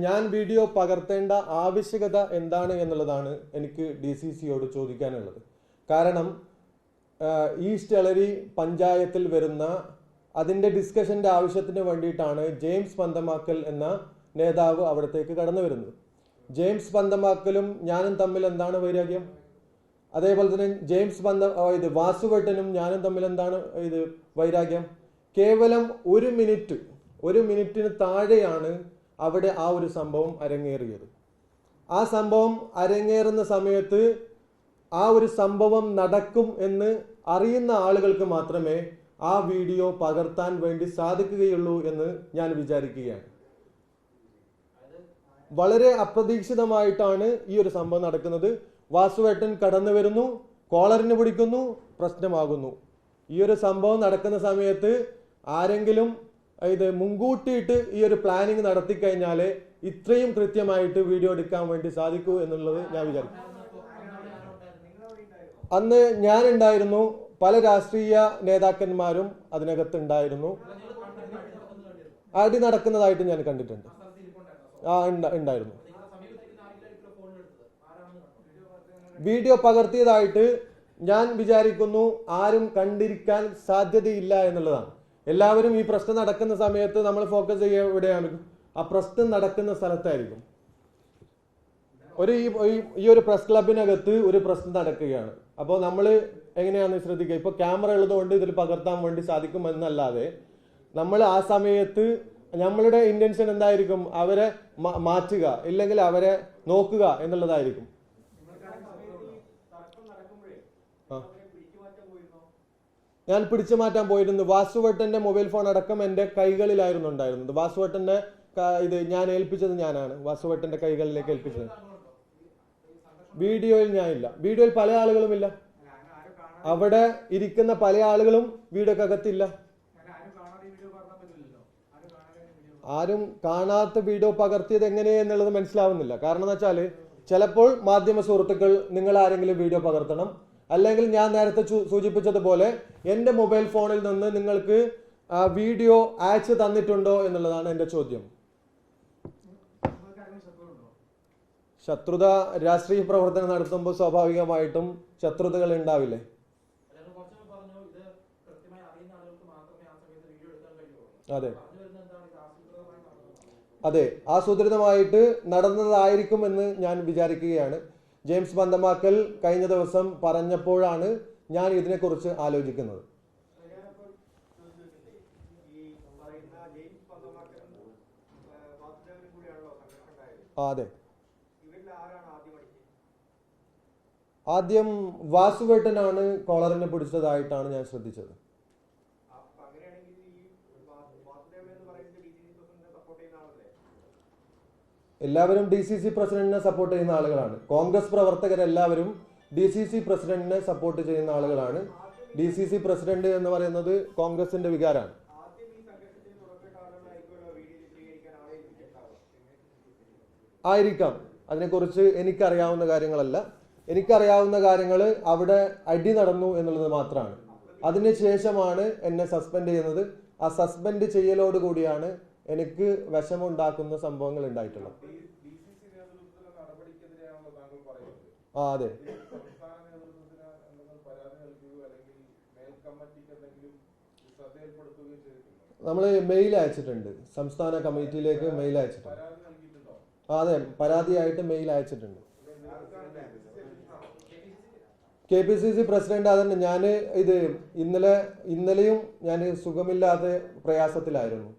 ഞാൻ വീഡിയോ പകർത്തേണ്ട ആവശ്യകത എന്താണ് എന്നുള്ളതാണ് എനിക്ക് DCCയോട് ചോദിക്കാനുള്ളത്. കാരണം ഈസ്റ്റ് എളരി പഞ്ചായത്തിൽ വരുന്ന അതിൻ്റെ ഡിസ്കഷൻ്റെ ആവശ്യത്തിന് വേണ്ടിയിട്ടാണ് ജെയിംസ് പന്തമാക്കൽ എന്ന നേതാവ് അവിടത്തേക്ക് കടന്നു വരുന്നത്. ജെയിംസ് പന്തമാക്കലും ഞാനും തമ്മിൽ എന്താണ് വൈരാഗ്യം? അതേപോലെ തന്നെ വാസുവേട്ടനും ഞാനും തമ്മിൽ എന്താണ് വൈരാഗ്യം? കേവലം ഒരു മിനിറ്റിന് താഴെയാണ് അവിടെ ആ ഒരു സംഭവം അരങ്ങേറിയത്. ആ സംഭവം അരങ്ങേറുന്ന സമയത്ത് ആ ഒരു സംഭവം നടക്കും എന്ന് അറിയുന്ന ആളുകൾക്ക് മാത്രമേ ആ വീഡിയോ പകർത്താൻ വേണ്ടി സാധിക്കുകയുള്ളൂ എന്ന് ഞാൻ വിചാരിക്കുകയാണ്. വളരെ അപ്രതീക്ഷിതമായിട്ടാണ് ഈ ഒരു സംഭവം നടക്കുന്നത്. വാസുവേട്ടൻ കടന്നു വരുന്നു, കോളറിന് പിടിക്കുന്നു, പ്രശ്നമാകുന്നു. ഈ ഒരു സംഭവം നടക്കുന്ന സമയത്ത് ആരെങ്കിലും മുൻകൂട്ടിയിട്ട് ഈ ഒരു പ്ലാനിങ് നടത്തി കഴിഞ്ഞാൽ ഇത്രയും കൃത്യമായിട്ട് വീഡിയോ എടുക്കാൻ വേണ്ടി സാധിക്കൂ എന്നുള്ളത് ഞാൻ വിചാരിക്കും. അന്ന് ഞാനുണ്ടായിരുന്നു, പല രാഷ്ട്രീയ നേതാക്കന്മാരും അതിനകത്ത് ഉണ്ടായിരുന്നു. അടി നടക്കുന്നതായിട്ട് ഞാൻ കണ്ടിട്ടുണ്ട്. ഉണ്ടായിരുന്നു. വീഡിയോ പകർത്തിയതായിട്ട് ഞാൻ വിചാരിക്കുന്നു ആരും കണ്ടിരിക്കാൻ സാധ്യതയില്ല എന്നുള്ളതാണ്. എല്ലാവരും ഈ പ്രശ്നം നടക്കുന്ന സമയത്ത് നമ്മൾ ഫോക്കസ് ചെയ്യുക എവിടെയാണ്? ആ പ്രശ്നം നടക്കുന്ന സ്ഥലത്തായിരിക്കും. ഈ ഒരു പ്രസ് ക്ലബിനകത്ത് ഒരു പ്രശ്നം നടക്കുകയാണ്. അപ്പോൾ നമ്മൾ എങ്ങനെയാണ് ശ്രദ്ധിക്കുക? ഇപ്പോൾ ക്യാമറ ഉള്ളതുകൊണ്ട് ഇതിൽ പകർത്താൻ വേണ്ടി സാധിക്കുമെന്നല്ലാതെ നമ്മൾ ആ സമയത്ത് നമ്മളുടെ ഇന്റൻഷൻ എന്തായിരിക്കും? അവരെ മാറ്റുക, ഇല്ലെങ്കിൽ അവരെ നോക്കുക എന്നുള്ളതായിരിക്കും. ഞാൻ പിടിച്ചു മാറ്റാൻ പോയിരുന്നു. വാസുവേട്ടന്റെ മൊബൈൽ ഫോൺ അടക്കം എൻ്റെ കൈകളിലായിരുന്നു ഉണ്ടായിരുന്നത്. വാസുവേട്ടന്റെ ഞാൻ ഏൽപ്പിച്ചത് ഞാനാണ്. വാസുവേട്ടന്റെ കൈകളിലേക്ക് ഏൽപ്പിച്ചത്. വീഡിയോയിൽ ഞാനില്ല. വീഡിയോയിൽ പല ആളുകളുമില്ല. അവിടെ ഇരിക്കുന്ന പല ആളുകളും വീഡിയോക്കകത്തില്ല. ആരും കാണാത്ത വീഡിയോ പകർത്തിയത് എങ്ങനെയെന്നുള്ളത് മനസ്സിലാവുന്നില്ല. കാരണം എന്ന് വെച്ചാൽ ചിലപ്പോൾ മാധ്യമ സുഹൃത്തുക്കൾ നിങ്ങൾ ആരെങ്കിലും വീഡിയോ പകർത്തണം, അല്ലെങ്കിൽ ഞാൻ നേരത്തെ സൂചിപ്പിച്ചതുപോലെ എൻ്റെ മൊബൈൽ ഫോണിൽ നിന്ന് നിങ്ങൾക്ക് വീഡിയോ അയച്ചു തന്നിട്ടുണ്ടോ എന്നുള്ളതാണ് എൻ്റെ ചോദ്യം. ശത്രുത രാഷ്ട്രീയ പ്രവർത്തനം നടത്തുമ്പോൾ സ്വാഭാവികമായിട്ടും ശത്രുതകൾ ഉണ്ടാവില്ലേ? അതെ, ആസൂത്രിതമായിട്ട് നടന്നതായിരിക്കുമെന്ന് ഞാൻ വിചാരിക്കുകയാണ്. ജെയിംസ് പന്തമാക്കൽ കഴിഞ്ഞ ദിവസം പറഞ്ഞപ്പോഴാണ് ഞാൻ ഇതിനെക്കുറിച്ച് ആലോചിക്കുന്നത്. അതെ, ആദ്യം വാസുവേട്ടനാണ് കോളറിനെ പിടിച്ചതായിട്ടാണ് ഞാൻ ശ്രദ്ധിച്ചത്. എല്ലാവരും DCC പ്രസിഡന്റിനെ സപ്പോർട്ട് ചെയ്യുന്ന ആളുകളാണ്. കോൺഗ്രസ് പ്രവർത്തകരെല്ലാവരും DCC പ്രസിഡന്റിനെ സപ്പോർട്ട് ചെയ്യുന്ന ആളുകളാണ്. DCC പ്രസിഡന്റ് എന്ന് പറയുന്നത് കോൺഗ്രസിന്റെ വികാരമാണ്. ആയിരിക്കാം. അതിനെക്കുറിച്ച് എനിക്കറിയാവുന്ന കാര്യങ്ങളല്ല. എനിക്കറിയാവുന്ന കാര്യങ്ങൾ അവിടെ അടി നടന്നു എന്നുള്ളത് മാത്രമാണ്. അതിനുശേഷമാണ് എന്നെ സസ്പെൻഡ് ചെയ്യുന്നത്. ആ സസ്പെൻഡ് ചെയ്യലോടുകൂടിയാണ് എനിക്ക് വിഷമുണ്ടാക്കുന്ന സംഭവങ്ങൾ ഉണ്ടായിട്ടുള്ളത്. അതെ, നമ്മൾ മെയിൽ അയച്ചിട്ടുണ്ട്. സംസ്ഥാന കമ്മിറ്റിയിലേക്ക് മെയിൽ അയച്ചിട്ടുണ്ട്. അതെ, പരാതിയായിട്ട് മെയിൽ അയച്ചിട്ടുണ്ട്. KPCC പ്രസിഡന്റ് അതന്നെ. ഞാൻ ഇന്നലെയും ഞാൻ സുഖമില്ലാതെ പ്രയാസത്തിലായിരുന്നു.